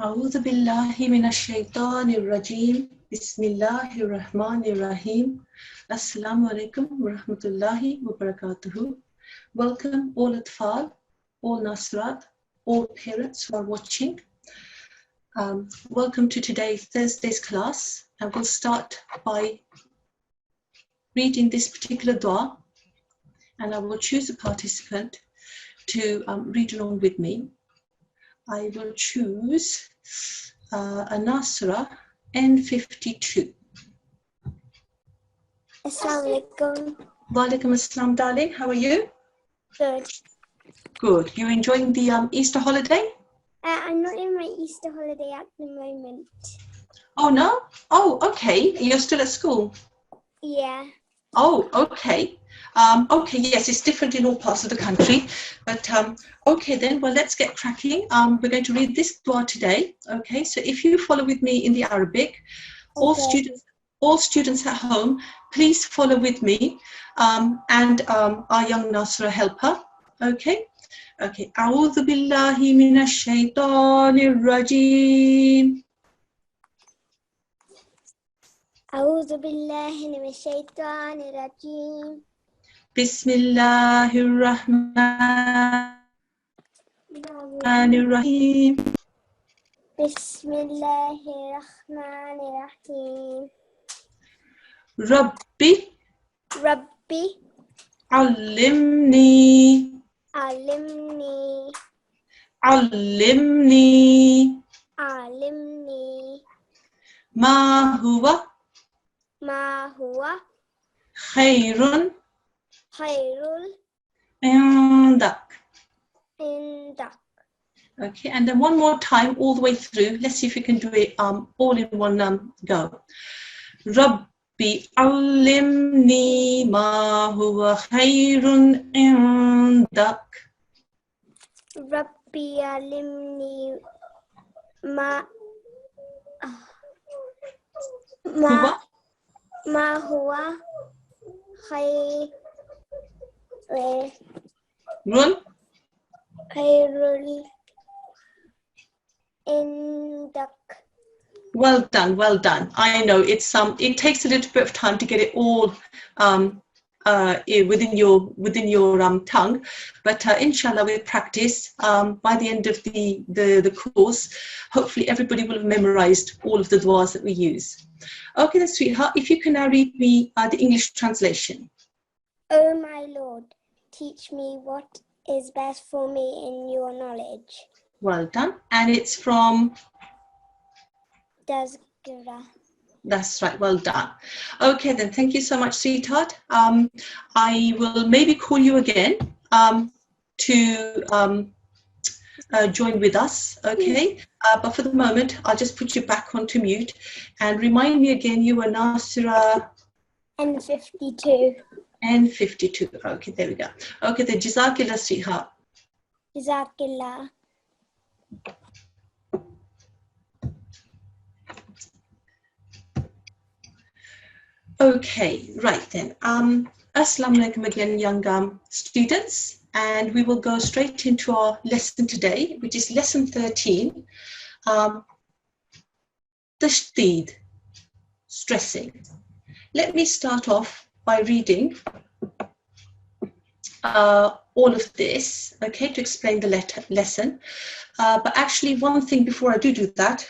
أعوذ بالله من الشيطان الرجيم بسم الله الرحمن الرحيم Assalamu alaikum wa rahmatullahi wa barakatuhu. Welcome all Atfal, all Nasrat, all parents who are watching. Welcome to Thursday's class. I will start by reading this particular dua, and I will choose a participant to read along with me. I will choose a Nasra N52. Assalamu alaikum. Walaikum assalam, darling. How are you? Good. Good. You enjoying the Easter holiday? I'm not in my Easter holiday at the moment. Oh, no? Oh, okay. You're still at school? Yeah. Oh, okay. Okay, yes, it's different in all parts of the country. But, okay then, well, let's get cracking. We're going to read this dua today. Okay, so if you follow with me in the Arabic, Okay. all students at home, please follow with me and our young Nasra helper. Okay? Okay. أعوذ بالله من الشيطان الرجيم. أعوذ بالله من الشيطان الرجيم. بسم الله الرحمن الرحيم. بسم الله الرحمن الرحيم. ربي ربي علمني علمني علمني علمني ما هو ما هو خير خير عندك. عندك. Okay, and then one more time all the way through. Let's see if we can do it all in one go. ربي علمني ما هو خير عندك. ربي علمني ما هو خير عندك. Well done, well done. I know it takes a little bit of time to get it all within your tongue, but inshallah with practice, by the end of the course, hopefully everybody will have memorized all of the duas that we use. Okay then, sweetheart, if you can now read me the English translation. O my Lord, teach me what is best for me in your knowledge. Well done. And it's from Tazkira. That's right, well done. Okay then, thank you so much, sweetheart. I will maybe call you again to join with us, okay? But for the moment, I'll just put you back onto mute and remind me again, you were Nasira N52. N52. Okay, there we go. Okay then, Jazakillah, sweetheart. Jazakillah. Okay, right then. Assalamu alaikum again, young students, and we will go straight into our lesson today, which is lesson 13, Tashdid, stressing. Let me start off by reading all of this, okay, to explain the lesson. But actually, one thing before I do that,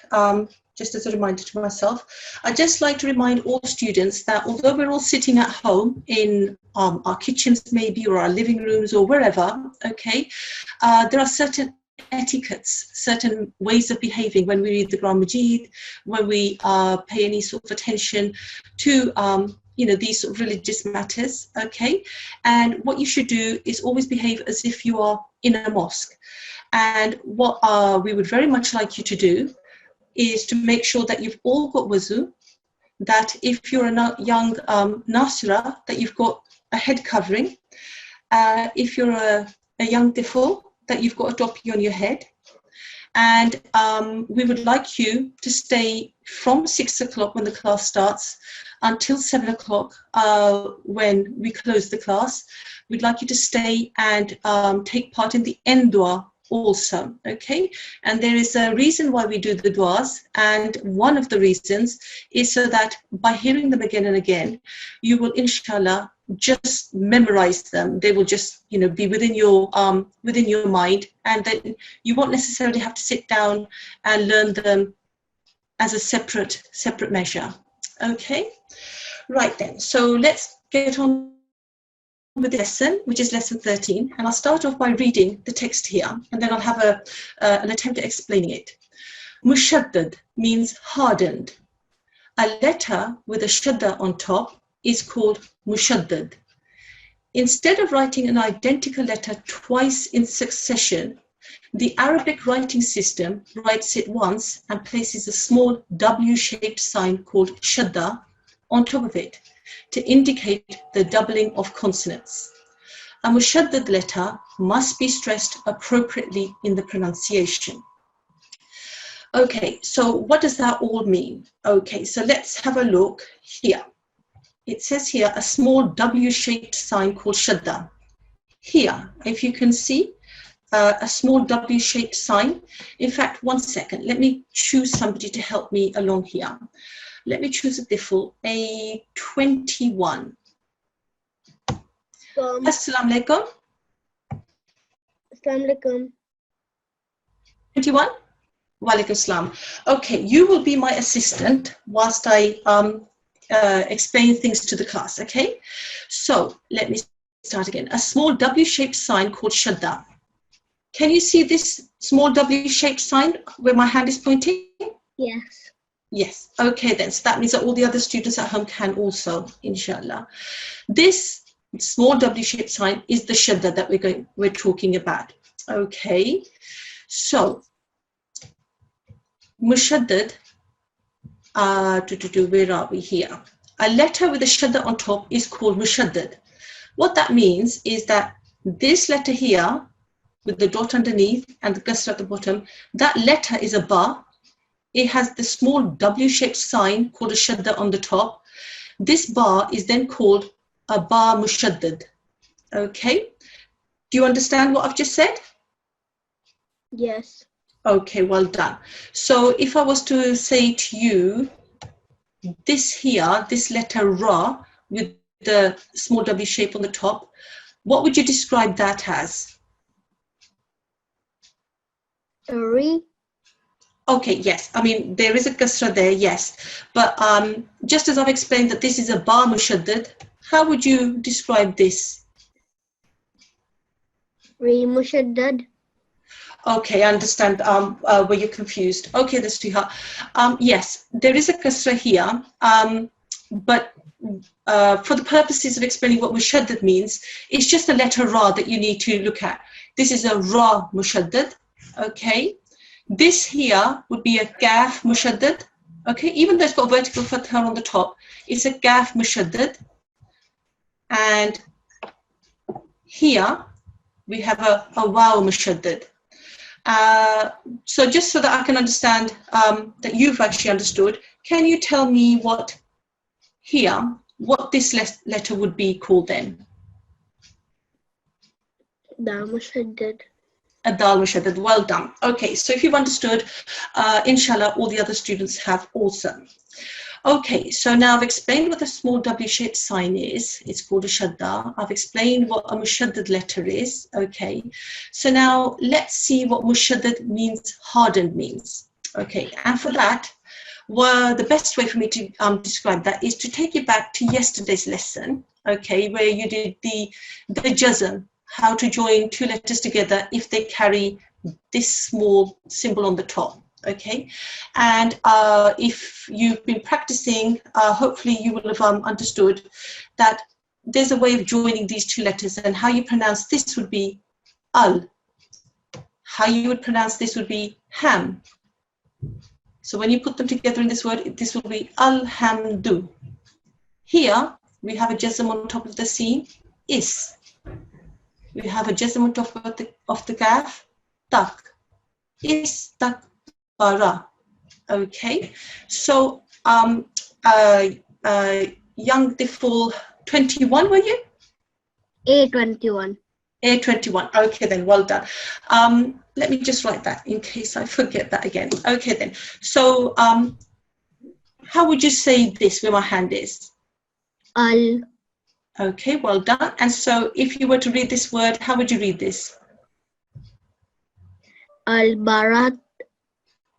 just as a reminder to myself, I'd just like to remind all students that although we're all sitting at home in our kitchens maybe, or our living rooms or wherever, okay, there are certain etiquettes, certain ways of behaving when we read the Quran Majid, when we pay any sort of attention to these sort of religious matters, okay? And what you should do is always behave as if you are in a mosque. And what we would very much like you to do is to make sure that you've all got wuzu, that if you're a young Nasira, that you've got a head covering. If you're a young tifl, that you've got a topi on your head. And we would like you to stay from 6 o'clock when the class starts until 7 o'clock when we close the class. We'd like you to stay and take part in the end dua also, okay? And there is a reason why we do the du'as, and one of the reasons is so that by hearing them again and again, you will inshallah just memorize them. They will just, you know, be within your mind, and then you won't necessarily have to sit down and learn them as a separate measure. Okay, right then, so let's get on with the lesson, which is lesson 13, and I'll start off by reading the text here, and then I'll have an attempt at explaining it. Mushaddad means hardened. A letter with a shadda on top is called mushaddad. Instead of writing an identical letter twice in succession, the Arabic writing system writes it once and places a small W-shaped sign called shadda on top of it to indicate the doubling of consonants. A mushaddad letter must be stressed appropriately in the pronunciation. Okay, so what does that all mean? Okay, so let's have a look here. It says here a small W-shaped sign called shadda. Here, if you can see, a small W-shaped sign. In fact, one second, let me choose somebody to help me along here. Let me choose a diffel, a 21. Assalamu alaikum. Assalamu alaikum. 21? Walaikum salam. Okay, you will be my assistant whilst I explain things to the class, okay? So let me start again. A small W-shaped sign called shadda. Can you see this small W-shaped sign where my hand is pointing? Yes. Yes. Okay then. So that means that all the other students at home can also, inshallah. This small W-shaped sign is the shadda that we're talking about. Okay. So mushaddad. Where are we here? A letter with a shadda on top is called mushaddad. What that means is that this letter here, with the dot underneath and the kasra at the bottom, that letter is a ba. It has the small W-shaped sign called a shadda on the top. This ba is then called a ba mushaddad. Okay? Do you understand what I've just said? Yes. Okay, well done. So if I was to say to you, this here, this letter ra with the small W shape on the top, what would you describe that as? A re. Okay, yes. I mean, there is a kasra there, yes. But just as I've explained that this is a ba mushaddad, how would you describe this? Re mushaddad. Okay, I understand where you're confused. Okay, that's Sriha. Yes, there is a kasra here, but for the purposes of explaining what mushaddad means, it's just a letter ra that you need to look at. This is a ra mushaddad, okay? This here would be a kaf mushaddad, okay? Even though it's got a vertical fatha on the top, it's a kaf mushaddad. And here we have a waw mushaddad. So just so that I can understand that you've actually understood, can you tell me what this letter would be called then? Dal mushaddad. A dal mushaddad. Well done. Okay, so if you've understood, inshallah, all the other students have also. Okay, so now I've explained what the small W-shaped sign is. It's called a shadda. I've explained what a mushaddad letter is. Okay, so now let's see what mushaddad means, hardened means. Okay, and for that, well, the best way for me to describe that is to take you back to yesterday's lesson, okay, where you did the jazm, how to join two letters together if they carry this small symbol on the top. Okay, and if you've been practicing, hopefully you will have understood that there's a way of joining these two letters, and how you pronounce this would be al. How you would pronounce this would be ham. So when you put them together in this word, this will be alhamdu. Here we have a jazm on top of the sin, is. We have a jazm on top of the kaf, tak. Is tak. Okay, so young diffel 21, were you? A21. A21. Okay, then, well done. Let me just write that in case I forget that again. Okay, then. So, how would you say this where my hand is? Al. Okay, well done. And so, if you were to read this word, how would you read this? Al-Barat.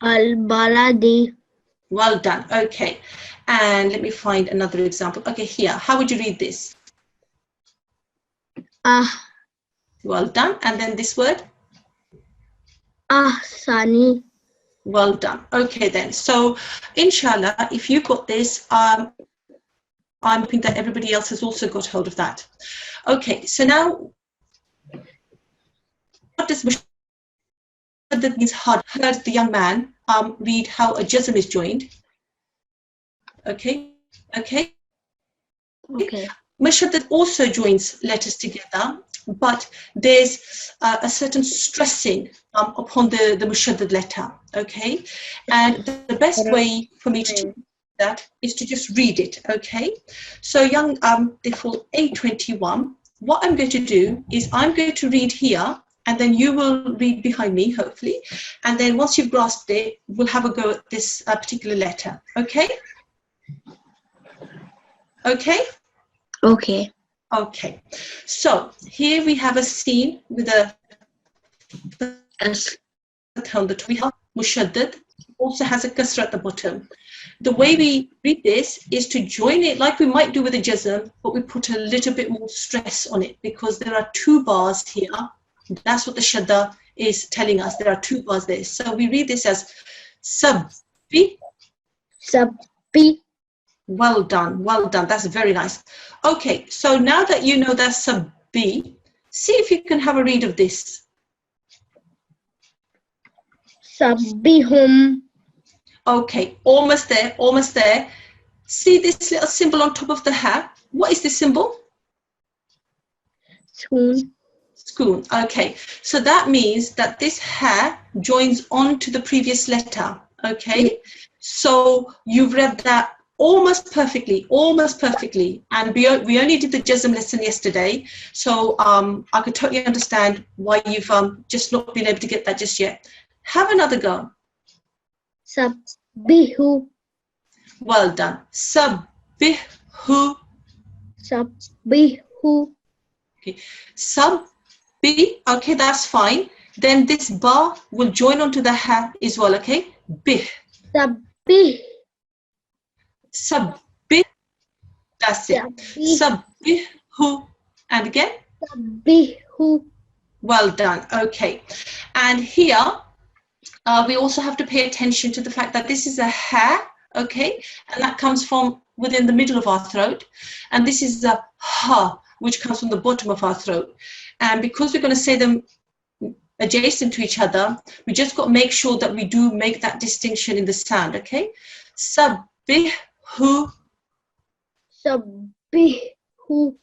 Al-Baladi. Well done. Okay. And let me find another example. Okay, here. How would you read this? Ah. Well done. And then this word? Ahsani. Well done. Okay, then. So, inshallah, if you got this, I'm hoping that everybody else has also got hold of that. Okay, so now, what does that means hard? Heard the young man read how a jazm is joined. Okay, okay. Okay. Mushaddad also joins letters together, but there's a certain stressing upon the mushaddad letter. Okay, and the best way for me to do that is to just read it. Okay, so young, therefore A21. What I'm going to do is I'm going to read here, and then you will read behind me, hopefully. And then once you've grasped it, we'll have a go at this particular letter. Okay? Okay? Okay. Okay. So here we have a scene with a on the top. We have mushaddad, also has a kasra at the bottom. The way we read this is to join it like we might do with a jazm, but we put a little bit more stress on it because there are two bars here. That's what the shadda is telling us. There are two bars there. So we read this as sabbi. Sabbi. Well done, well done. That's very nice. Okay, so now that you know that's sabbi, see if you can have a read of this. Sabbihum. Okay, almost there, almost there. See this little symbol on top of the ha? What is this symbol? Spoon. Schoon. Okay, so that means that this ha joins on to the previous letter. Okay, so you've read that almost perfectly, and we only did the jazm lesson yesterday, so I could totally understand why you've just not been able to get that just yet. Have another go. Sabbihu. Well done. Sabbihu. Sabbihu. Okay. Sabbi. Okay, that's fine. Then this ba will join onto the ha as well. Okay. Bih. Sabbih. Sabbih. That's it. Sabbihu. And again. Sabbihu. Well done. Okay. And here we also have to pay attention to the fact that this is a ha. Okay. And that comes from within the middle of our throat. And this is a ha, which comes from the bottom of our throat. And because we're going to say them adjacent to each other, we just got to make sure that we do make that distinction in the sound. Okay. Sabbihu. Sabbihu.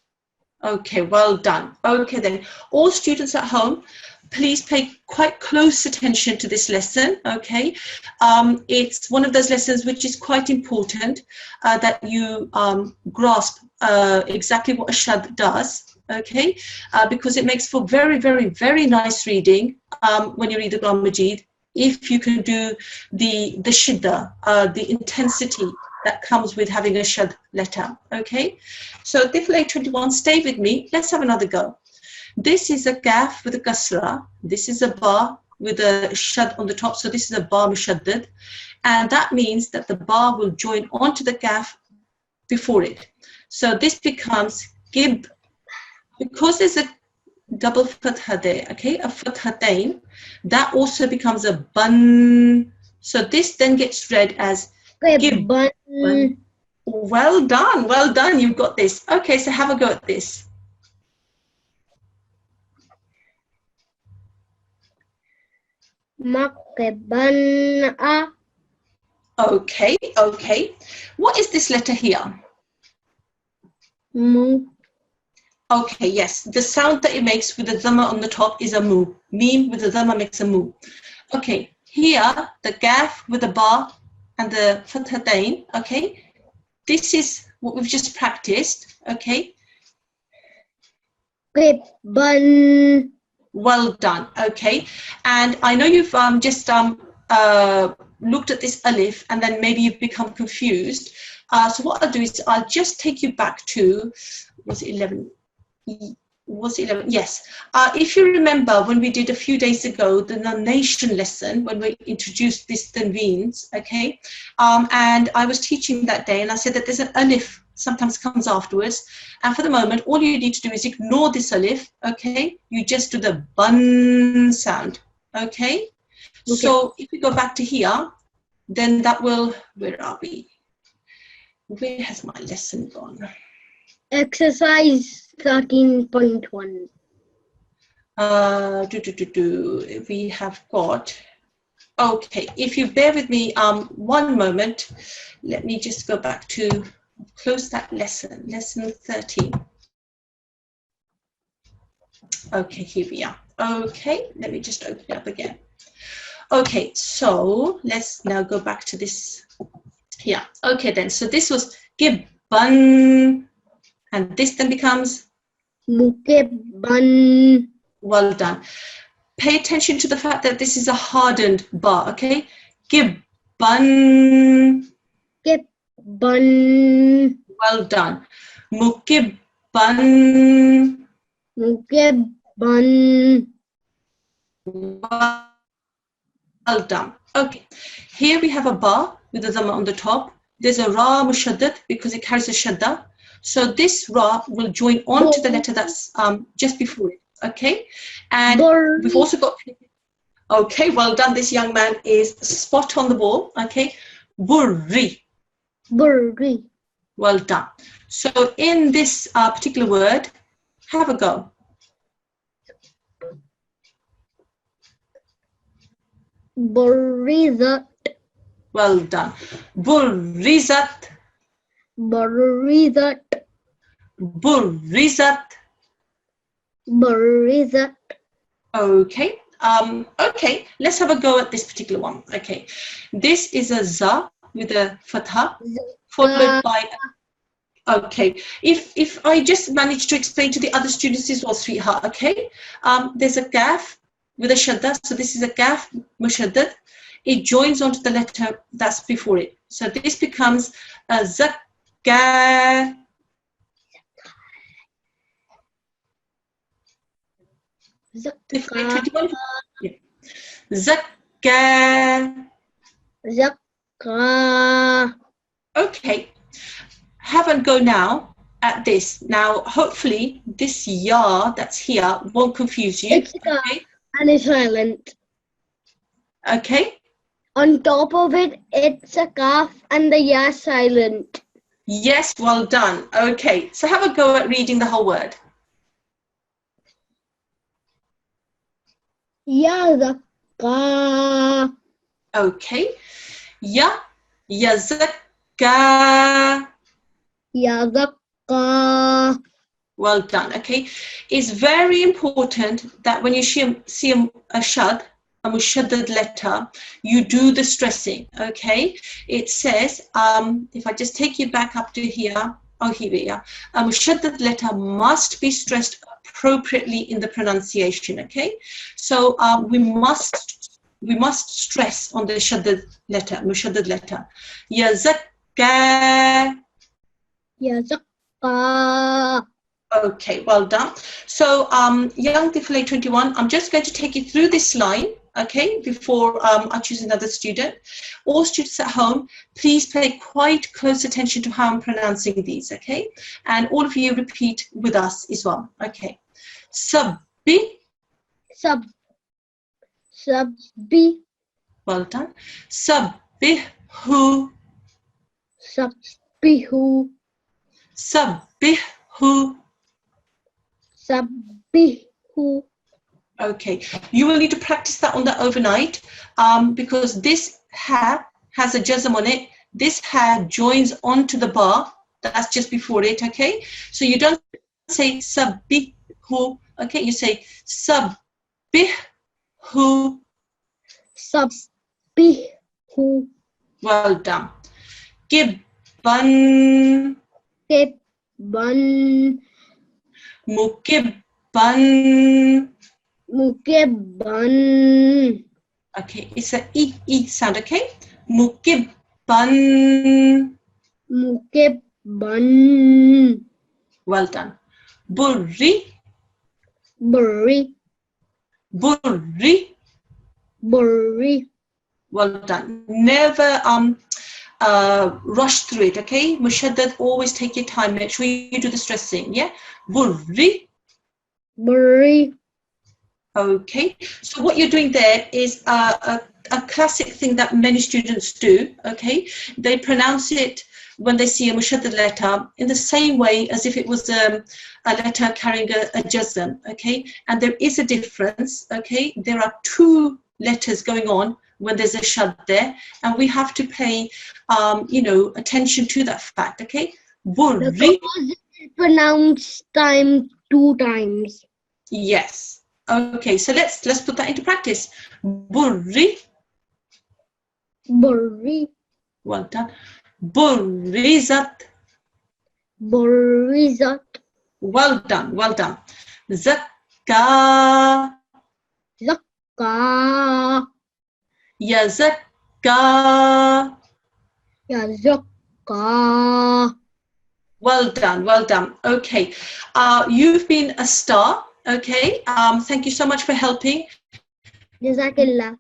Okay, well done. Okay then, all students at home, please pay quite close attention to this lesson, okay? It's one of those lessons which is quite important that you grasp exactly what a shad does, okay? Because it makes for very, very, very nice reading when you read the Quran Majid, if you can do the shidda, the intensity that comes with having a shad letter, okay? So Tifl A21, stay with me. Let's have another go. This is a kaf with a kasra. This is a ba with a shad on the top. So this is a ba mushaddad. And that means that the ba will join onto the kaf before it. So this becomes gib. Because there's a double fatha there, okay, a fathatain, that also becomes a ban. So this then gets read as gib. Well done, you've got this. Okay, so have a go at this. Makban'a. Okay. What is this letter here? Mu. Okay, yes, the sound that it makes with the dhamma on the top is a mu. Meme with the dhamma makes a mu. Okay, here, the gaf with the ba and the fathatain, okay, this is what we've just practiced, okay? Mukibban. Well done. Okay. And I know you've just looked at this alif and then maybe you've become confused. So what I'll do is I'll just take you back to, was it 11? Was it 11? Yes. If you remember when we did a few days ago the non-nation lesson, when we introduced this tanveens, okay, and I was teaching that day and I said that there's an alif sometimes comes afterwards, and for the moment all you need to do is ignore this alif, okay, you just do the bun sound, okay? So if we go back to here, then that will, where are we? Where has my lesson gone? Exercise 13.1. We have got, okay, if you bear with me 1 moment, let me just go back to close that lesson 13. Okay, here we are. Okay, let me just open it up again. Okay, so let's now go back to this here. Okay then, so this was gibbon, and this then becomes Mukibban. well done. Pay attention to the fact that this is a hardened bar, okay? Gibbon. Mukibban. Well done. Mukibban. Mukibban. Well done. Okay. Here we have a ba with a dhamma on the top. There's a ra mushaddad because it carries a shadda. So this ra will join on to the letter that's just before it. Okay. And we've also got, okay, well done. This young man is spot on the ball. Okay. Burri. Burri. Well done. So in this particular word, have a go. Burrizat. Well done. Burrizat. Burrizat. Burrizat. Burrizat. Okay. Okay, let's have a go at this particular one. Okay. This is a za with a fatha followed by, okay. If I just manage to explain to the other students as well, sweetheart, okay. There's a kaf with a shadda. So this is a kaf mushaddad. It joins onto the letter that's before it. So this becomes a zakka. Zakka. Zakka. Zakka. Okay. Have a go now at this. Now, hopefully, this ya that's here won't confuse you. It's okay? And it's silent. Okay. On top of it, it's a calf and the ya silent. Yes, well done. Okay, so have a go at reading the whole word. Ya zakka. Okay. Ya, yazakka. Ya zakka. Well done. Okay. It's very important that when you see a shad, a mushaddad letter, you do the stressing. Okay. It says, if I just take you back up to here, oh, here we are. A mushaddad letter must be stressed appropriately in the pronunciation. Okay. So we must stress on the shaddad letter, mushaddad letter. Yazakka. Ya zakka. Okay, well done. So, young Tiflay 21, I'm just going to take you through this line, okay, before I choose another student. All students at home, please pay quite close attention to how I'm pronouncing these, okay? And all of you repeat with us as well, okay? Sabbi. Sabbi. Well done. Sabbihu. Sabbihu. Sabbihu. Sabbihu. Okay, you will need to practice that on the overnight because this ha has a jazm on it. This ha joins onto the bar that's just before it, okay? So you don't say sabbihu, okay? You say sabbihu. Sabbihu. Well done. Gibban. Gibban. Mukibban. Mukibban. Okay, it's a E sound, okay? Mukibban. Mukibban. Well done. Burri. Burri. Burri. Burri. Well done. Never rush through it, okay? Mushaddad, always take your time. Make sure you do the stressing, yeah? Burri. Burri. Okay, so what you're doing there is a classic thing that many students do, okay? They pronounce it when they see a mushaddad letter in the same way as if it was a letter carrying a jazm, okay? And there is a difference, okay? There are two letters going on when there's a shad there, and we have to pay, attention to that fact, okay? Burri. Because it's pronounced two times. Yes. Okay, so let's put that into practice. Burri. Burri. Well done. Burrizat. Burrizat. Well done. Well done. Zakka. Zakka. Ya zakka. Ya zakka. Well done. Well done. Okay. You've been a star. Okay. Thank you so much for helping. Jazakillah.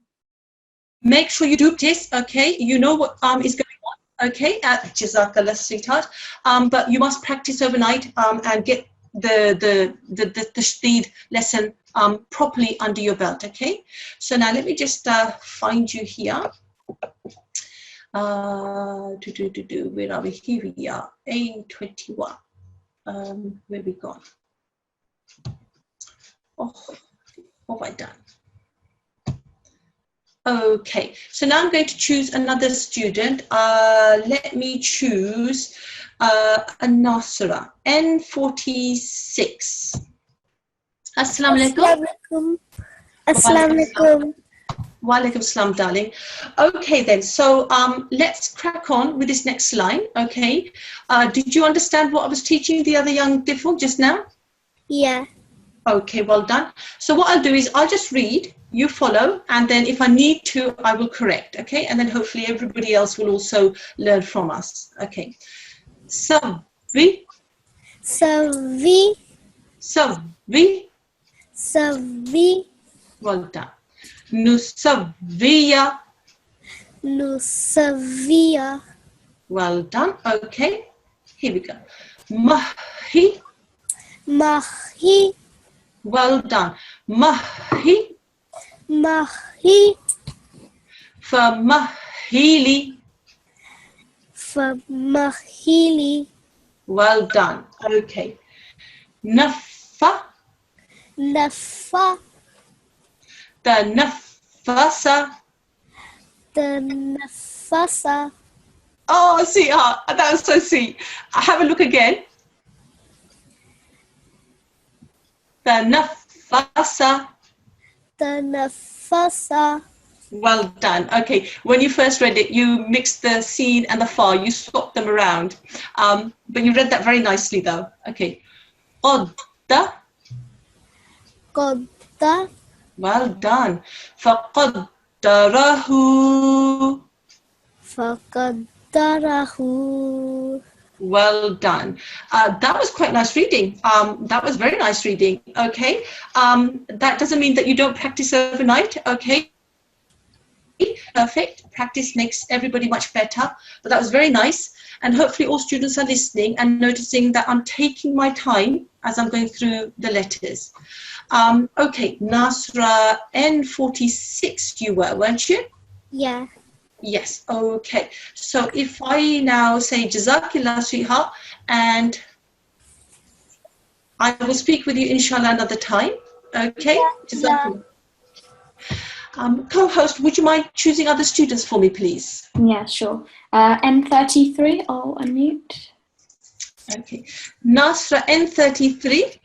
Make sure you do this. Okay. You know what is going on. Okay. Jazakallah, sweetheart. But you must practice overnight and get the Tashdid lesson properly under your belt. Okay. So now let me just find you here. Where are we? Here we are. A21. Where we gone? Oh, what have I done? Okay, so now I'm going to choose another student. Let me choose a Nasra, N46. Assalamu alaikum. Assalamu alaikum. Wa alaikum salam, darling. Okay then, so let's crack on with this next line, okay? Did you understand what I was teaching the other young Diffel just now? Yeah. Okay, well done. So what I'll do is I'll just read, you follow, and then if I need to, I will correct, okay? And then hopefully everybody else will also learn from us, okay? Savi. Savi. Savi. Savi. Well done. Nusaviya. Nusaviya. Well done. Okay. Here we go. Mahi. Mahi. Well done. Mahi. Mahi. Famahili. Famahili. Well done. Okay. Nafa. Nafa. The nafasa. The nafasa. Oh, sweetheart, that was so sweet. Have a look again. The nafasa. The nafasa. Well done. Okay, when you first read it, you mixed the sin and the fa. You swapped them around. But you read that very nicely, though. Okay. Qadda. Qadda. Well done. Faqaddarahu. Faqaddarahu. Well done. That was quite nice reading. That was very nice reading. Okay. That doesn't mean that you don't practice overnight. Okay. Perfect. Practice makes everybody much better. But that was very nice. And hopefully all students are listening and noticing that I'm taking my time as I'm going through the letters. Okay, Nasra, N46 you were, weren't you? Yeah. Yes, okay. So if I now say Jazakillah, sweetheart, and I will speak with you inshallah another time. Okay? Yeah. Co-host, would you mind choosing other students for me, please? Yeah, sure. N33, I'll unmute. Okay. Nasra, N33.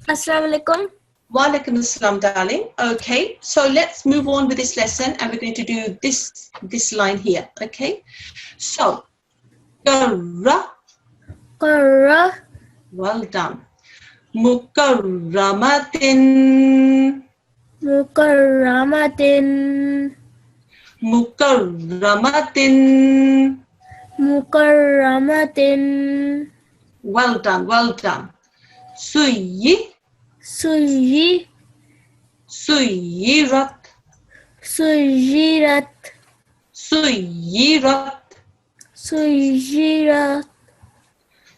Assalamu alaikum. Wa alaikum assalam, darling. Okay, so let's move on with this lesson, and we're going to do this line here. Okay, so Qara. Qara. Well done. mukarramatin, mukarramatin, mukarramatin. mukarramatin, Well done, well done. Suyi, suyi, suyirat, suyirat, suyirat, suyirat,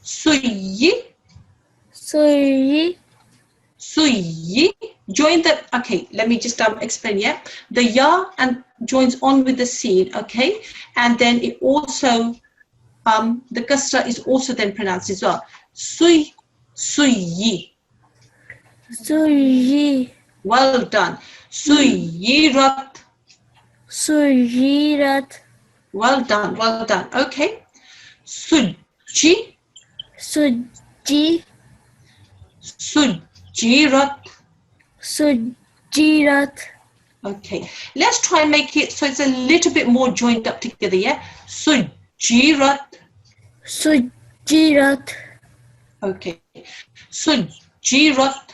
suyi, suyi, suyi. Join the, okay, let me just explain, yeah? The ya and joins on with the sin, okay? And then it also, the kasra is also then pronounced as well. Suyi, suyi, well done. Suyirat, suyirat, well done, well done. Okay. Suji, suji, sujirat. sujirat, Okay, let's try and make it so it's a little bit more joined up together, yeah? Sujirat. sujirat, Okay. Sujirat.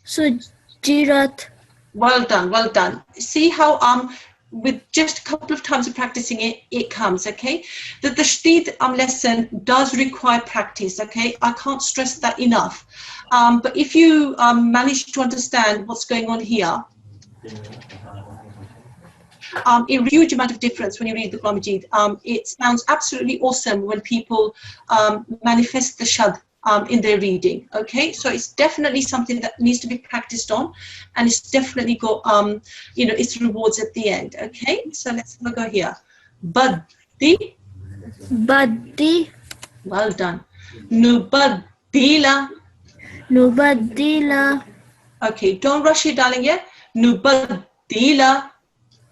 sujirat. Well done, well done. See how with just a couple of times of practicing it, it comes, okay? The tashdid lesson does require practice, okay? I can't stress that enough. But if you manage to understand what's going on here, a huge amount of difference when you read the Quran Majid. It sounds absolutely awesome when people manifest the shad in their reading. Okay, so it's definitely something that needs to be practiced on, and it's definitely got its rewards at the end. Okay, so let's have a go here. Baddi, Baddi, well done. Nubaddila. nubaddila, Okay, don't rush it, darling. Yeah, nubaddila.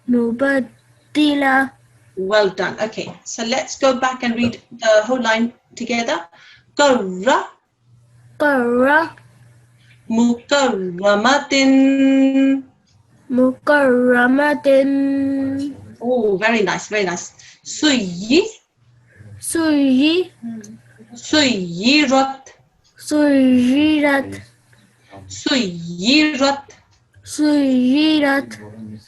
nubaddila, Well done. Okay, so let's go back and read the whole line together. Qarra, qarra, mukarramatin. mukarramatin, Oh, very nice, very nice. Suyi, suyi, suyirat, suyirat, suyirat. suyirat.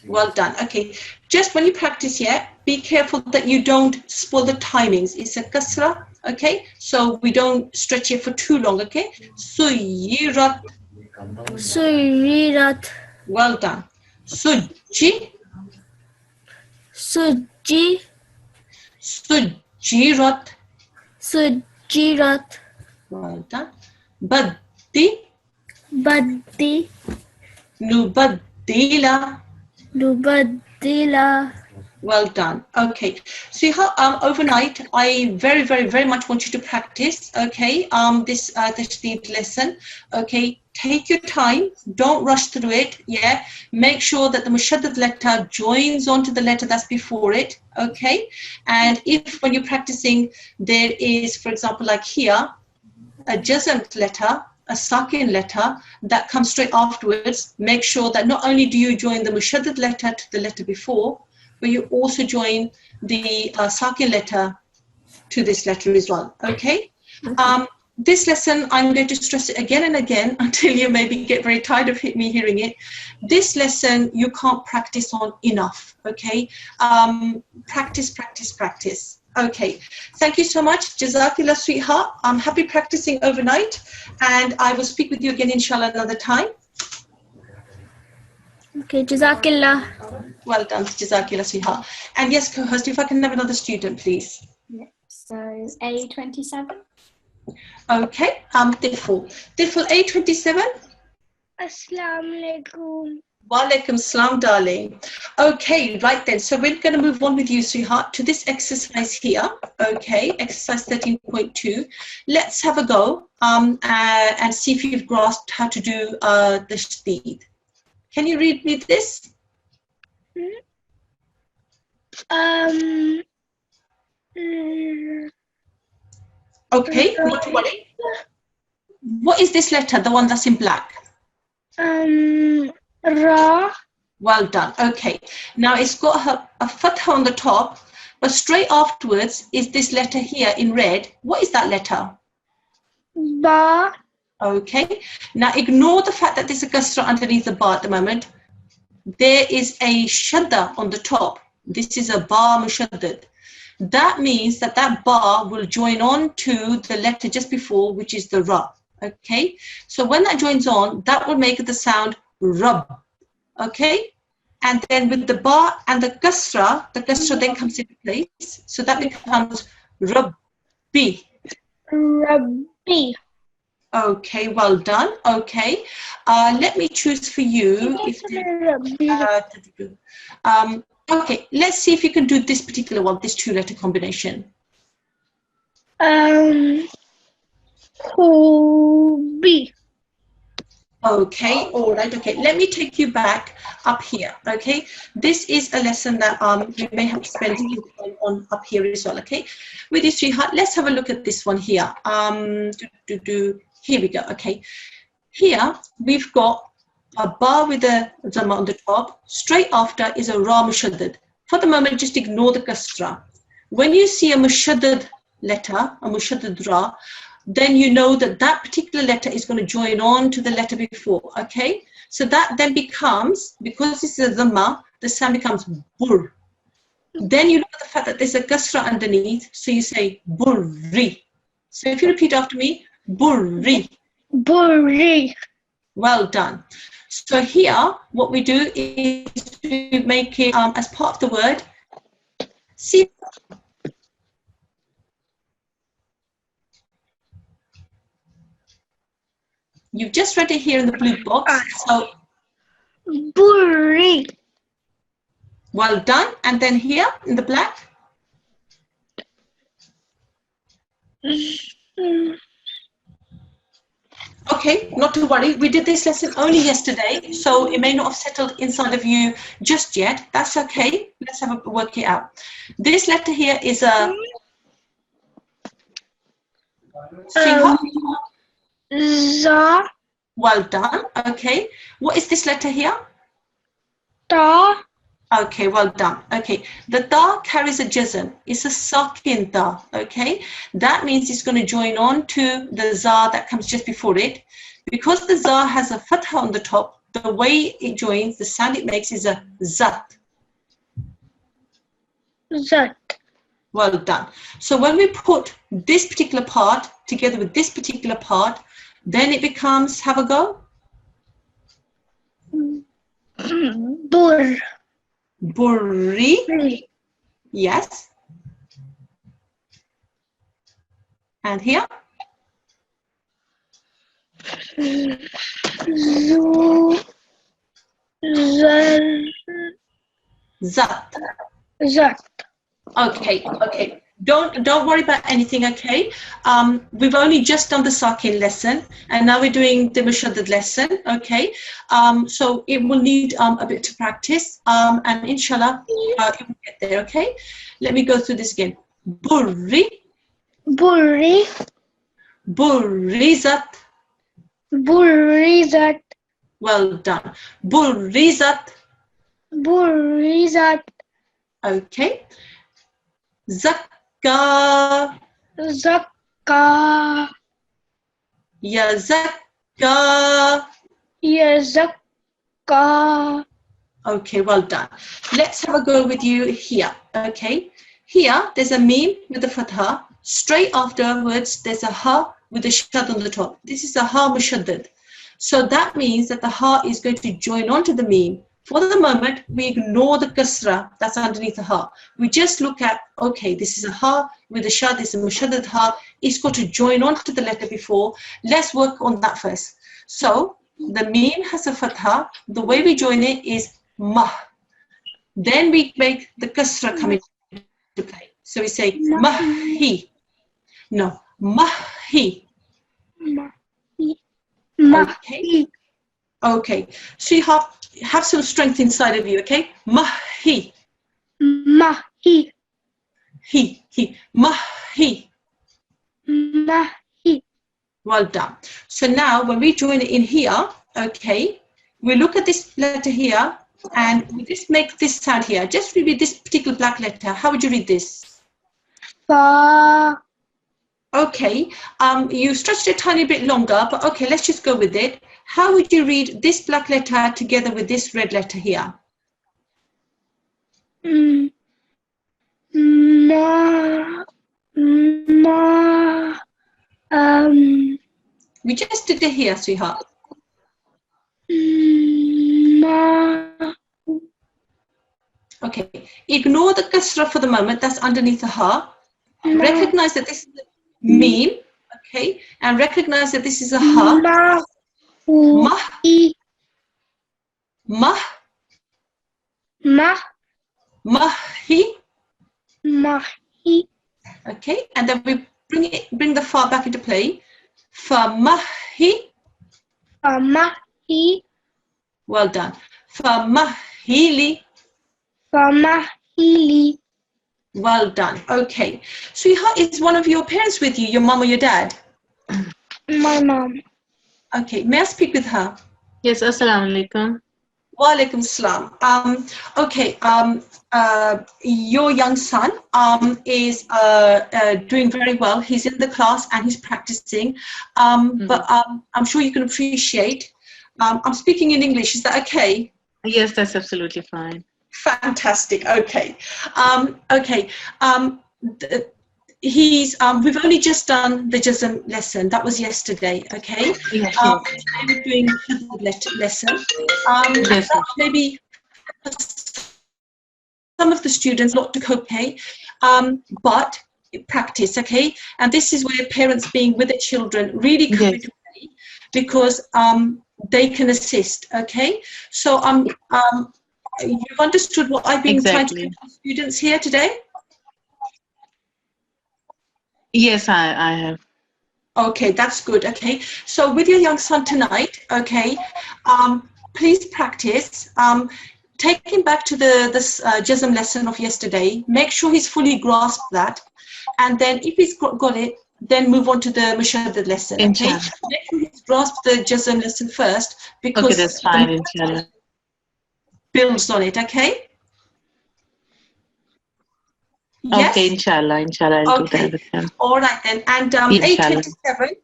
Well done. Okay, just when you practice here, be careful that you don't spoil the timings. It's a kasra, okay? So we don't stretch it for too long, okay? Suyirat. Suyirat, Well done. Suji, suji, sujirat. sujirat, Well done. Baddi, baddi, nubaddila. nubaddila. Well done. Okay. See how overnight I very, very, very much want you to practice. Okay. This tasdeed lesson. Okay. Take your time. Don't rush through it. Yeah. Make sure that the mushaddad letter joins onto the letter that's before it. Okay. And if when you're practicing there is, for example, like here, a jazm letter, a sakin letter that comes straight afterwards, make sure that not only do you join the mushaddad letter to the letter before, but you also join the sakin letter to this letter as well. Okay. This lesson, I'm going to stress it again and again until you maybe get very tired of me hearing it. This lesson you can't practice on enough. Okay. Practice, practice, practice. Okay, thank you so much. Jazakillah, sweetheart. I'm happy practicing overnight, and I will speak with you again, inshallah, another time. Okay, Jazakillah. Well done, Jazakillah, sweetheart. And yes, co-host, if I can have another student, please. Yeah. So A27. Okay, Tiful. Tiful A27. Assalamu alaikum. Walaikum salam, darling. Okay, right then. So we're going to move on with you, sweetheart, to this exercise here. Okay, exercise 13.2. Let's have a go and see if you've grasped how to do the tasdeed. Can you read me this? Okay, not to worry. What is this letter, the one that's in black? Ra. Well done. Okay. Now it's got a fatha on the top, but straight afterwards is this letter here in red. What is that letter? Ba. Okay, now ignore the fact that there's a kasra underneath the ba at the moment. There is a shadda on the top. This is a ba mushaddad. That means that that ba will join on to the letter just before, which is the ra. Okay, so when that joins on, that will make the sound rub. Okay, and then with the ba and the kasra then comes into place. So that becomes rabbi. Rabbi. Okay, well done. Okay, let me choose for you. Okay, let's see if you can do this particular one, this two-letter combination. Hubi. Okay, all right. Okay, let me take you back up here. Okay, this is a lesson that you may have to spend time on up here as well. Okay, with you, sweetheart, let's have a look at this one here. Here we go. Okay, here we've got a ba with a dhamma on the top. Straight after is a ra mushaddad. For the moment, just ignore the kasra. When you see a mushaddad letter, a mushaddad ra, then you know that that particular letter is going to join on to the letter before. Okay, so that then becomes, because this is a dhamma, the sound becomes bur. Then you look at the fact that there's a kasra underneath, so you say burri. So if you repeat after me, burri. Burri. Well done. So here, what we do is we make it as part of the word. See, you've just read it here in the blue box. So, Burri. well done. And then here in the black. Okay, not to worry. We did this lesson only yesterday, so it may not have settled inside of you just yet. That's okay. Let's have a work it out. This letter here is a Za. Well done. Okay. What is this letter here? Ta. Okay, well done. Okay, the ta carries a jazm. It's a sakin ta. Okay, that means it's going to join on to the za that comes just before it. Because the za has a fatha on the top, the way it joins, the sound it makes is a zat. Zat. Well done. So when we put this particular part together with this particular part, then it becomes, have a go. Bur. Burri. Yes. And here? Zu. Zat. Zat. Okay, okay. Don't worry about anything, okay? We've only just done the sakin lesson, and now we're doing the mushaddad lesson, okay? So it will need a bit to practice, and inshallah, it will get there, okay? Let me go through this again. Burri. Burri. Burrizat. Burrizat. Well done. Burrizat. Burrizat. Okay. Zakka. Zakka. Ya zakka. Ya zakka. Okay, well done. Let's have a go with you here. Okay. Here, there's a meme with a fatha. Straight afterwards, there's a ha with a shad on the top. This is a ha mushaddad. So that means that the ha is going to join onto the meme. For the moment, we ignore the kasra that's underneath the ha. We just look at, okay, this is a ha with a shad, this is a mushaddad ha. It's got to join onto the letter before. Let's work on that first. So the meme has a fatha. The way we join it is mah. Then we make the kasra come into play. So we say mahi. No, mahi. Okay. Okay. So you have some strength inside of you, okay? Mahi. Mahi. He. Mahi. Mahi. Well done. So now when we join it in here, okay, we look at this letter here and we just make this sound here. Just read this particular black letter. How would you read this? Fa. Okay, you stretched it a tiny bit longer, but okay, let's just go with it. How would you read this black letter together with this red letter here? Ma, ma, We just did it here, sweetheart. ma. Okay, ignore the kasra for the moment. That's underneath the ha. Recognize that this is a meme, okay? And recognize that this is a ha. Mah, mah, mahi. Okay, and then we bring the fa back into play. Famahi. Well done. Famahili. Well done. Okay. Sweetheart, is one of your parents with you, your mom or your dad? My mom. Okay, may I speak with her? Yes, assalamu alaikum. Wa alaikum salam. Okay, your young son is doing very well. He's in the class and he's practicing. But I'm sure you can appreciate. I'm speaking in English. Is that okay? Yes, that's absolutely fine. Fantastic. Okay. Okay. We've only just done the Jazm lesson. That was yesterday. Okay. Yes, Today we're doing the lesson. Yes. Maybe some of the students not to cope, but practice. Okay. And this is where parents being with the children really come into play, because they can assist. Okay. So you've understood what I've been trying to do to students here today? Yes, I have. Okay, that's good. Okay, so with your young son tonight, okay, please practice. Take him back to this Jazm lesson of yesterday. Make sure he's fully grasped that. And then if he's got it, then move on to the Mushaddad lesson. Okay, make sure he's grasped the Jazm lesson first, because okay, that's fine, inshallah. Builds on it. Okay. Yes? Okay, inshallah, I'll do that with him. All right then. And 8:27.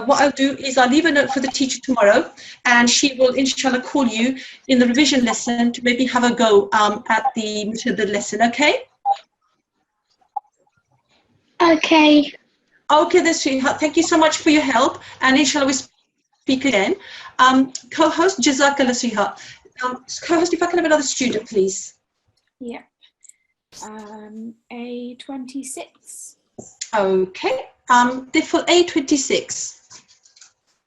What I'll do is I'll leave a note for the teacher tomorrow, and she will inshallah call you in the revision lesson to maybe have a go at the lesson. Okay. Okay. Okay, then, sweetheart. Thank you so much for your help, and inshallah we speak again. Co-host, Jazakallah, sweetheart. Co-host, if I can have another student, please. Yeah. A26. Okay. For A26.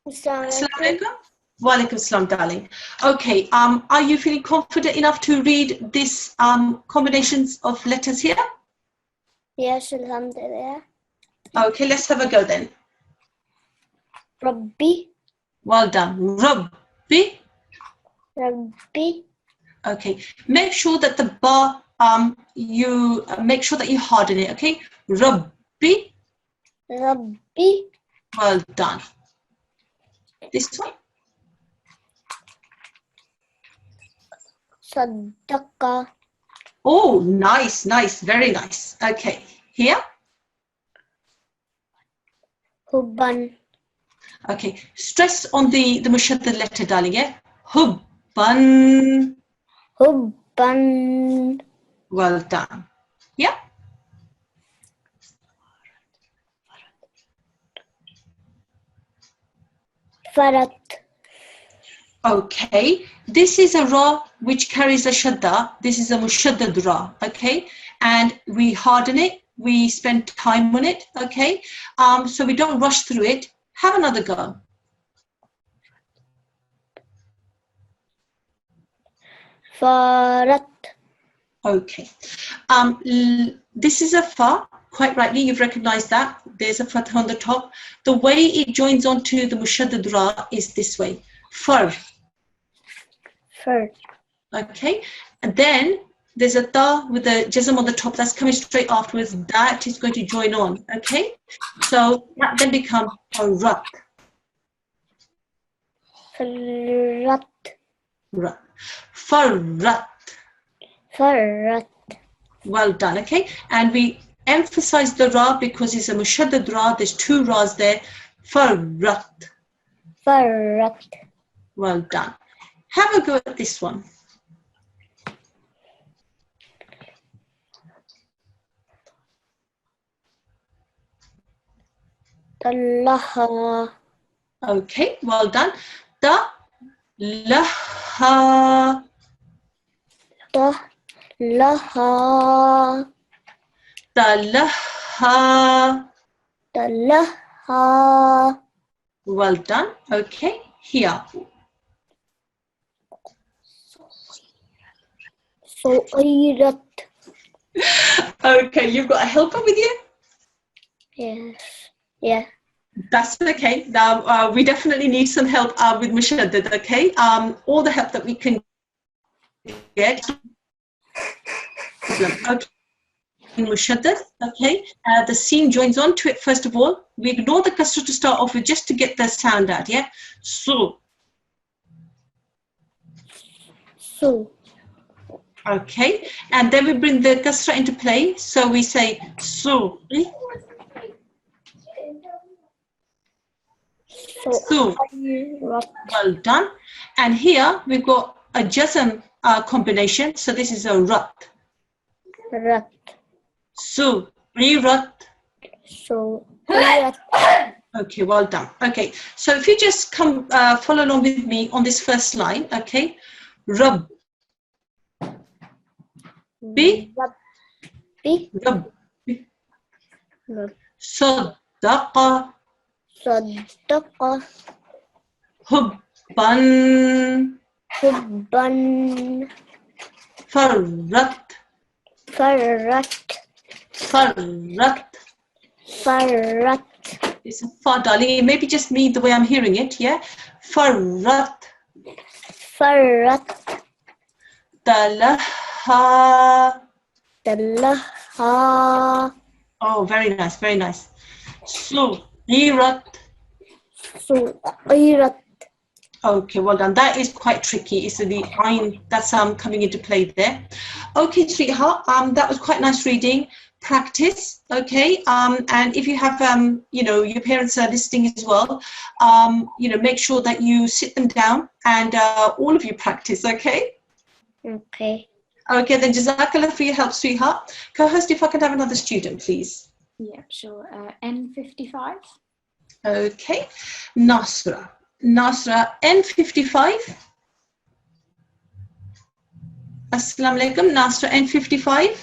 Assalamu alaikum. Wa alaikum salam, darling. Okay. Are you feeling confident enough to read this combinations of letters here? Yes, alhamdulillah. Okay, let's have a go then. Rabbi. Well done. Rabbi. Rabbi. Okay. Make sure that the ba, you make sure that you harden it. Okay. Rabbi. Rabbi. Well done. This one. Saddaqa. Oh, nice, nice, very nice. Okay. Here. Hubban. Okay. Stress on the mushaddad letter, darling. Yeah. Hubban. Hubban. Well done. Yeah. Farat. Okay. This is a ra which carries a shadda. This is a mushaddad ra. Okay. And we harden it. We spend time on it. Okay. So we don't rush through it. Have another go. Farat. Okay. This is a fa. Quite rightly, you've recognized that. There's a fatha on the top. The way it joins onto the mushaddad ra is this way. Far. Far. Okay. And then there's a ta with the jazm on the top that's coming straight afterwards. That is going to join on. Okay. So that then becomes farat. Farat. Farat. Farat. Well done. Okay. And we emphasize the ra because it's a mushaddad ra. There's two ra's there. Farrat. فرت Well done. Have a go at this one. طلها Okay, well done. Da, laha, طلها da, laha. طلها Well done. Okay, here. صغيرت. Okay, you've got a helper with you? Yes. Yeah. That's okay. Now, we definitely need some help with mushaddad, okay? All the help that we can get. Okay. Mushaddad, okay? The scene joins on to it first of all. We ignore the kasra to start off with just to get the sound out, yeah? So, So. okay? And then we bring the kasra into play. So we say, so, so. Well done. And here we've got a jazm combination. So this is a rat. rat. So, rat. So. rat. Okay, well done. Okay, so if you just come follow along with me on this first line, okay? Rab. B. Rabbi. Rab. Rab. Saddaqa. صدق. Hubban. حبا. Farrat. فرت. Farrat. فرت. It's a far, darling. It may be just me the way I'm hearing it, yeah? Farrat. فرت. Talaha. طلها. Oh, very nice, very nice. Sugirat. صغيرت. Okay, well done. That is quite tricky. It's the ayn that's coming into play there. Okay, sweetheart. That was quite nice reading. Practice, okay. And if you have you know, your parents are listening as well, you know, make sure that you sit them down and all of you practice, okay? Okay. Okay, then Jazakallah for your help, sweetheart. Co-host, if I could have another student, please. Yeah, sure. N55. Okay, Nasra. Nasra, N55. Assalamu alaikum, Nasra, N55.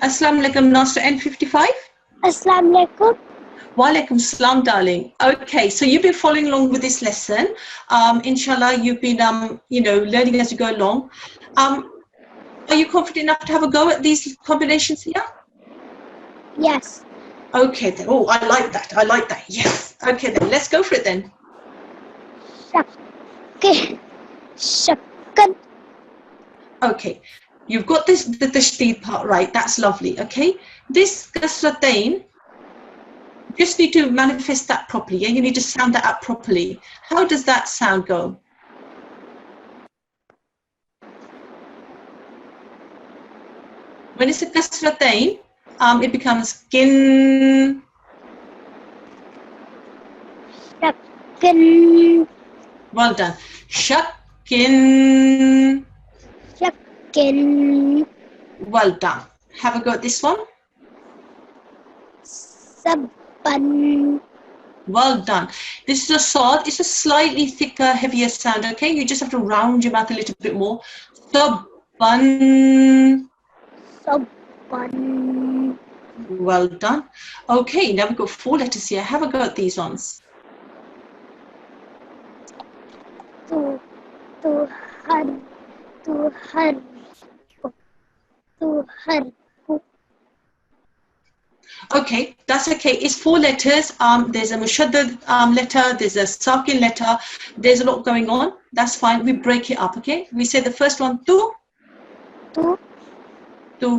Assalamu alaikum, Nasra, N55. Assalamu alaikum. Walaikum salam, darling. Okay, so you've been following along with this lesson. Inshallah, you've been, you know, learning as you go along. Are you confident enough to have a go at these combinations here? Yes. Okay, then. Oh, I like that. I like that. Yes. Okay, then. Let's go for it then. Okay. Shakkan. Okay, you've got this the tashdid part right. That's lovely. Okay, this kasratain, just need to manifest that properly. Yeah, you need to sound that out properly. How does that sound go? When it's a kasratain, it becomes kin. Shakkan. Well done. Shakkin. Shakkan. Well done. Have a go at this one. Sabban. Well done. This is a sad. It's a slightly thicker, heavier sound. Okay, you just have to round your mouth a little bit more. Sabban. Sabban. Well done. Okay, now we've got 4 letters here. Have a go at these ones. Okay, that's okay. It's 4 letters. There's a mushaddad letter. There's a sakin letter. There's a lot going on. That's fine. We break it up. Okay. We say the first one to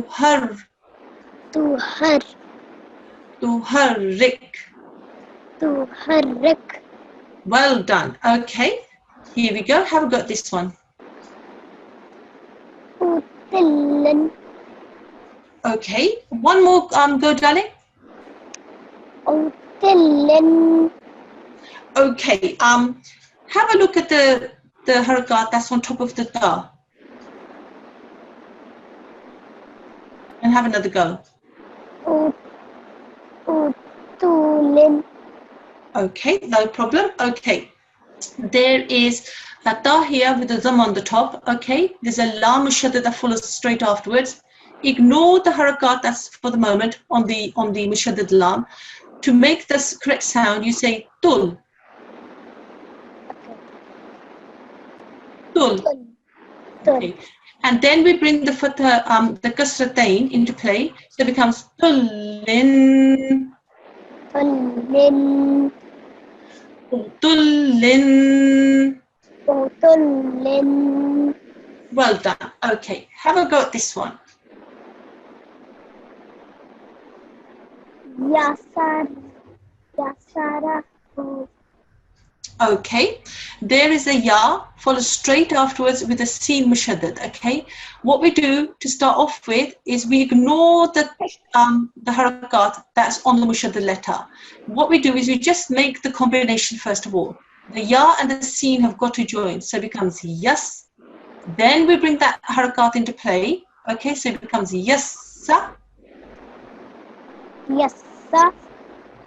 har, to har, to harrik. to harrik. Well done. Okay. Here we go. Have a go at this one. Utilin. Okay, one more go, darling. Utilin. Okay, have a look at the harakat that's on top of the da. And have another go. Utulin. Okay, no problem. Okay, there is a ta here with the zam on the top. Okay, there's a lam mushaddad that follows straight afterwards. Ignore the harakat that's for the moment on the mushaddad lam. To make this correct sound, you say tul. Tul. Okay. And then we bring the fatha, the kasratain into play. So it becomes tullin, Tullin. tullin. Utulin. Well done. Okay. Have a go at this one. Yasarahu. Okay. There is a ya followed straight afterwards with a sin mushaddad. Okay. What we do to start off with is we ignore the harakat that's on the mushaddad letter. What we do is we just make the combination first of all. The ya and the sin have got to join, so it becomes yes. Then we bring that harakat into play. Okay, so it becomes yassa. Yassa.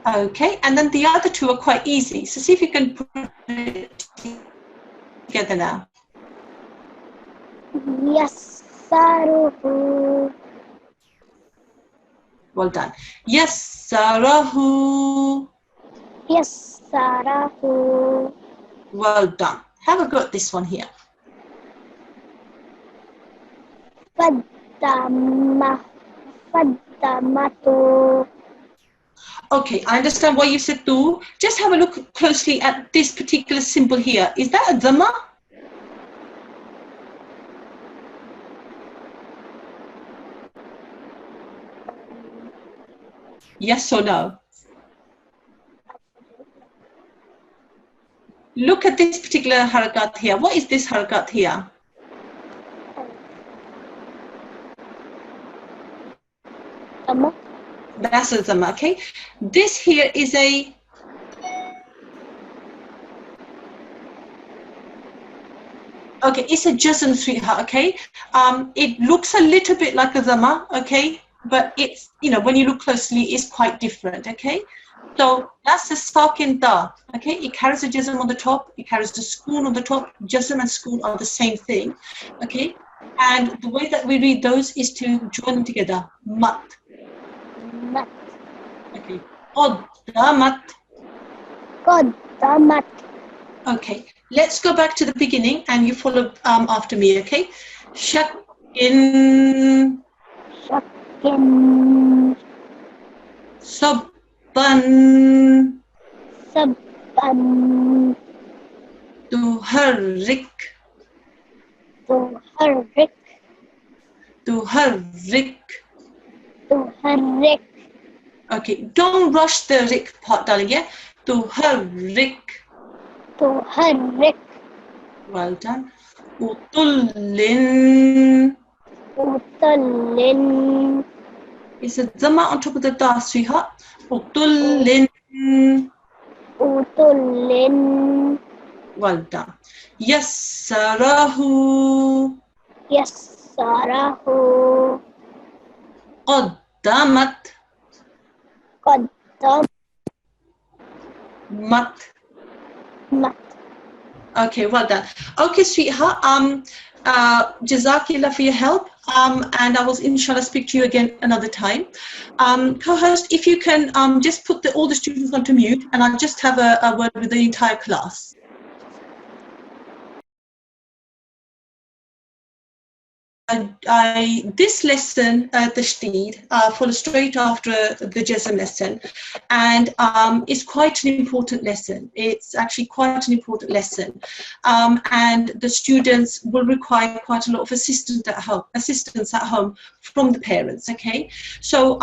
Okay, and then the other two are quite easy. So see if you can put it together now. Yassaruhu. Well done. Yassarahu. Yassarahu. Well done. Have a go at this one here. Faddamatu. Okay, I understand why you said tu. Just have a look closely at this particular symbol here. Is that a dhamma? Yes or no? Look at this particular harakat here. What is this harakat here? Dhamma. That's a dhamma, okay? This here is a okay, it's a jazm, sweetheart, okay? It looks a little bit like a dhamma, okay? But it's, you know, when you look closely, it's quite different, okay? So that's the sakin da, okay? It carries a jazm on the top, it carries the schoon on the top. Jazm and schoon are the same thing, okay? And the way that we read those is to join them together. Mat. Mat. Okay. Qaddamat. Qaddamat. Okay. Let's go back to the beginning and you follow after me, okay? Shakin. Shakin. Sabban. Sabban. Tuharrik. Tuharrik. Tuharrik. Tuharrik. Okay. Don't rush the rik part, darling, yeah? Tuharrik. Tuharrik. Well done. Utullin. Utullin. It's a dhamma on top of the da, sweetheart. Utullin. Utullin. Well done. Yassarahu. Yassarahu. Qaddamat. Qaddamat. Mat. Okay, well done. Okay, sweetheart. Jazakillah for your help. And I will inshallah speak to you again another time. Co-host, if you can just put all the students onto mute and I'll just have a word with the entire class. This lesson, Tashdid, follows straight after the Jazm lesson, and it's quite an important lesson. It's actually quite an important lesson, and the students will require quite a lot of assistance at home from the parents. Okay, so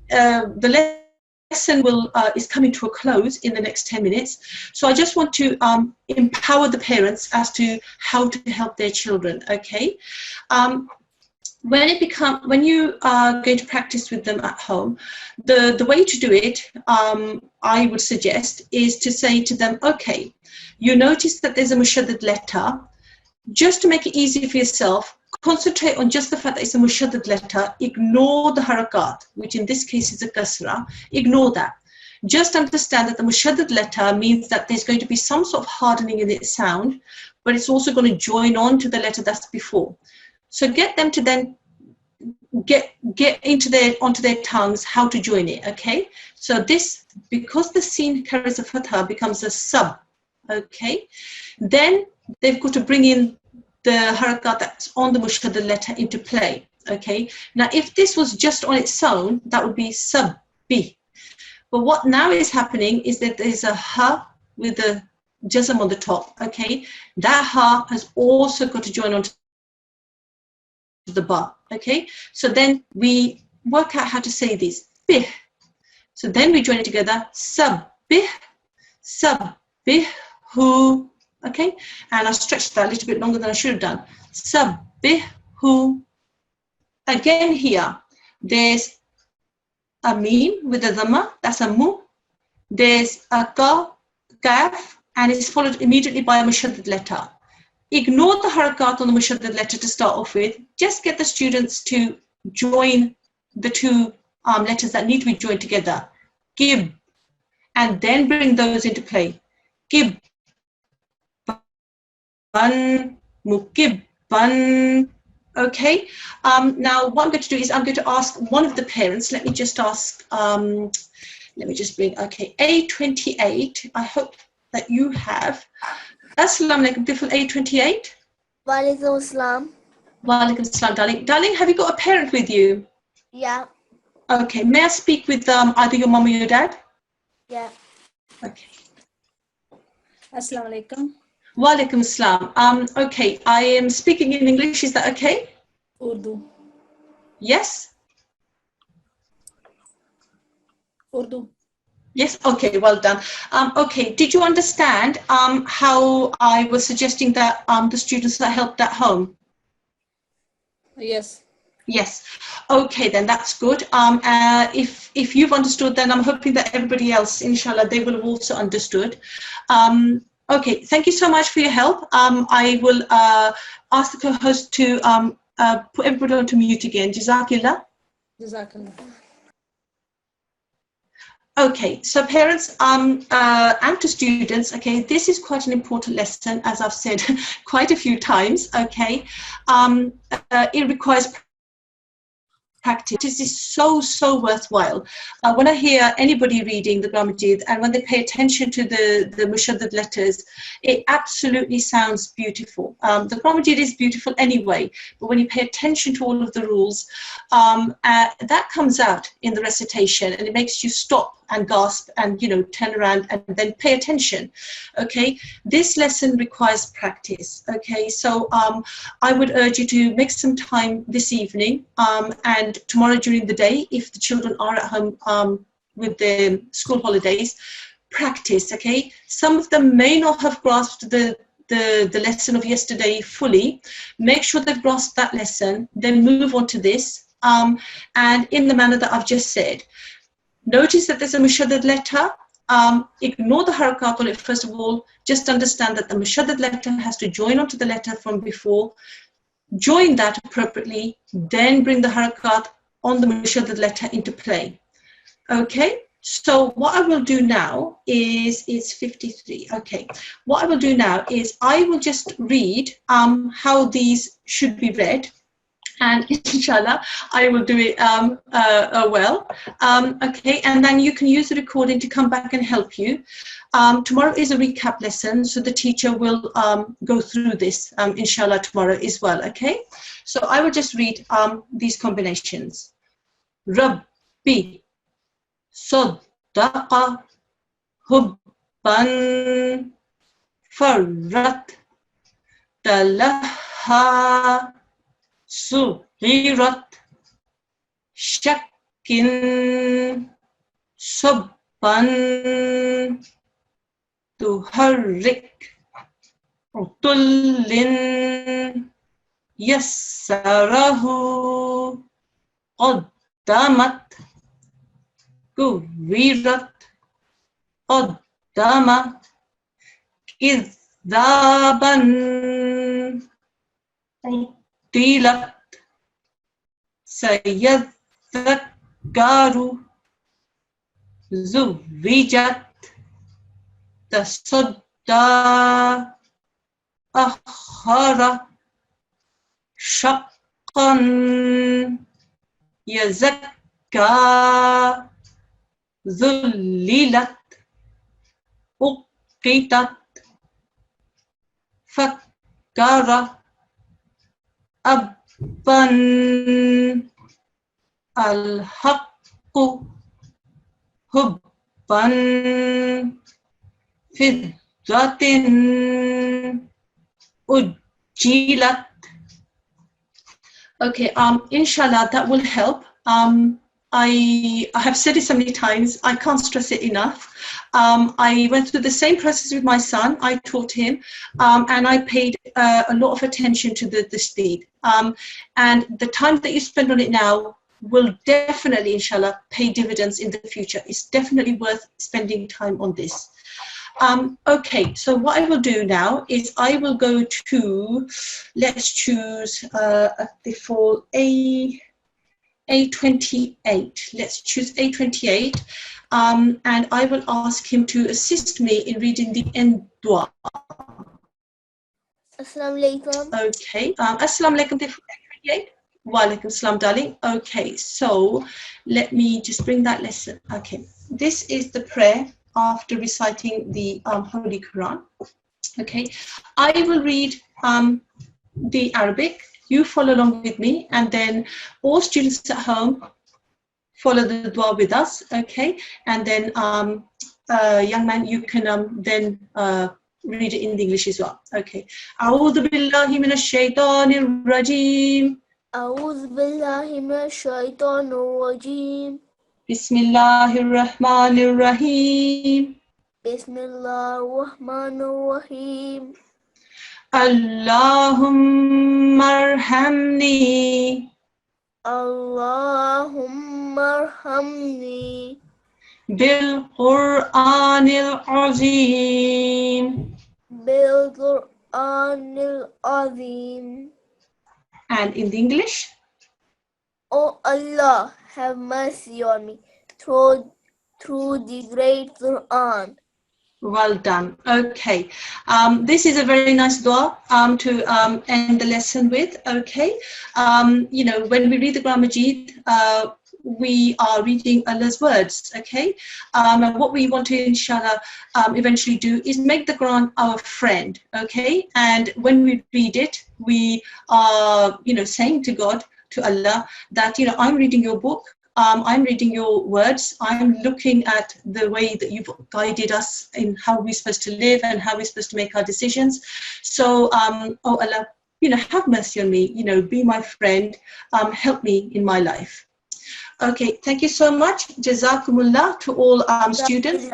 the lesson is coming to a close in the next 10 minutes. So I just want to empower the parents as to how to help their children, okay? when you are going to practice with them at home, the way to do it, I would suggest, is to say to them, okay, you notice that there's a mushaddad letter. Just to make it easy for yourself, concentrate on just the fact that it's a mushaddad letter. Ignore the harakat, which in this case is a kasra. Ignore that. Just understand that the mushaddad letter means that there's going to be some sort of hardening in its sound, but it's also going to join on to the letter that's before. So get them to then get onto their tongues how to join it. Okay. So this, because the sin carries a fatha, becomes a sub. Okay. Then they've got to bring in the harakat that's on the mushaddad letter into play. Okay. Now, if this was just on its own, that would be sub bi. But what now is happening is that there's a ha with a jazm on the top. Okay. That ha has also got to join on to the ba. Okay. So then we work out how to say these. Bih. So then we join it together. Sub bih. Sub bih hu. Okay, and I stretched that a little bit longer than I should have done. Sabbihu. Again here, there's a meme with a dhamma, that's a mu. There's a kaf, and it's followed immediately by a mushaddad letter. Ignore the harakat on the mushaddad letter to start off with. Just get the students to join the two letters that need to be joined together. Gib, and then bring those into play. Gib. Ban, mukibban. Okay. Now, what I'm going to do is I'm going to ask one of the parents. Let me just ask. Let me just bring. Okay, A28. I hope that you have. Assalamu alaikum, beautiful A28. Walaikum assalam. Walaikum assalam, darling. Darling, have you got a parent with you? Yeah. Okay. May I speak with either your mom or your dad? Yeah. Okay. Assalamu alaikum. Walaikum assalam. Okay, I am speaking in English. Is that okay? Urdu. Yes? Urdu. Yes, okay, well done. Okay, did you understand how I was suggesting that the students are helped at home? Yes. Yes. Okay, then that's good. If you've understood, then I'm hoping that everybody else, inshallah, they will have also understood. Okay, thank you so much for your help. I will ask the co-host to put everybody onto mute again. Jazakillah. Jazakallah. Okay, so parents and to students, okay, this is quite an important lesson, as I've said quite a few times, okay. It requires practice. This is so worthwhile. When I hear anybody reading the Gramajid and when they pay attention to the mushaddad letters, it absolutely sounds beautiful. The Gramajid is beautiful anyway, but when you pay attention to all of the rules, that comes out in the recitation, and it makes you stop and gasp and, you know, turn around and then pay attention. Okay, this lesson requires practice. Okay, so I would urge you to make some time this evening and tomorrow during the day, if the children are at home with their school holidays, practice. Okay, some of them may not have grasped the lesson of yesterday fully. Make sure they've grasped that lesson, then move on to this, and in the manner that I've just said. Notice that there's a mushaddad letter. Ignore the harakat on it first of all. Just understand that the mushaddad letter has to join onto the letter from before. Join that appropriately, then bring the harakat on the mushaddad letter into play. Okay, so what I will do now is, it's 53. Okay, what I will do now is I will just read how these should be read. And inshallah, I will do it well. Okay, and then you can use the recording to come back and help you. Tomorrow is a recap lesson, so the teacher will go through this, inshallah, tomorrow as well. Okay, so I will just read these combinations. Rabbi, Saddaqa, Hubban, Farrat, Talaha, Sugirat, Shakkin, Subban, Tuharrik, Utullin, يسره قدمت كبرت قدم كذابا عطلت سيذكر زوجت تصدى أخر شقا يزكى ذللت أقتت فكر أبا الحق حبا فضة أجلت. Okay, inshallah, that will help. I have said it so many times, I can't stress it enough. I went through the same process with my son. I taught him, and I paid a lot of attention to the speed. And the time that you spend on it now will definitely, inshallah, pay dividends in the future. It's definitely worth spending time on this. Okay, so what I will do now is I will go to, let's choose a default A28. Let's choose A28, and I will ask him to assist me in reading the end dua. Assalamu alaikum. Okay, Assalamu alaikum, A28. Wa alaikum salam, darling. Okay, so let me just bring that lesson. Okay, this is the prayer after reciting the Holy Quran. Okay, I will read the Arabic. You follow along with me, and then all students at home follow the dua with us. Okay, and then young man, you can then read it in English as well. Okay. A'udhu billahi minash shaitanir rajim. A'udhu billahi minash shaitanir rajim. Bismillahir rahmanir rahim. Bismillahir rahmanir rahim. Allahumma arhamni. Allahumma arhamni. Bil Qur'anil azim. Bil Qur'anil azim. And in the English? Oh Allah, have mercy on me through the great Quran. Well done. Okay. This is a very nice dua to end the lesson with. Okay. You know, when we read the Quran Majid, we are reading Allah's words. Okay. And what we want to, inshallah, eventually do is make the Quran our friend. Okay. And when we read it, we are, you know, saying to God, to Allah, that, you know, I'm reading your book. I'm reading your words. I'm looking at the way that you've guided us in how we're supposed to live and how we're supposed to make our decisions. So, oh Allah, you know, have mercy on me. You know, be my friend. Help me in my life. Okay, thank you so much. Jazakumullah to all students.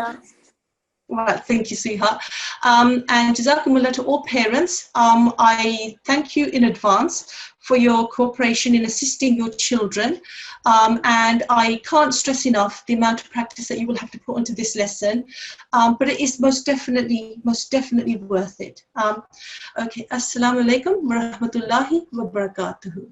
Well, thank you, sweetheart. And Jazakumullah to all parents. I thank you in advance for your cooperation in assisting your children. And I can't stress enough the amount of practice that you will have to put onto this lesson. But it is most definitely worth it. Okay, Assalamu alaikum wa rahmatullahi wa barakatuhu.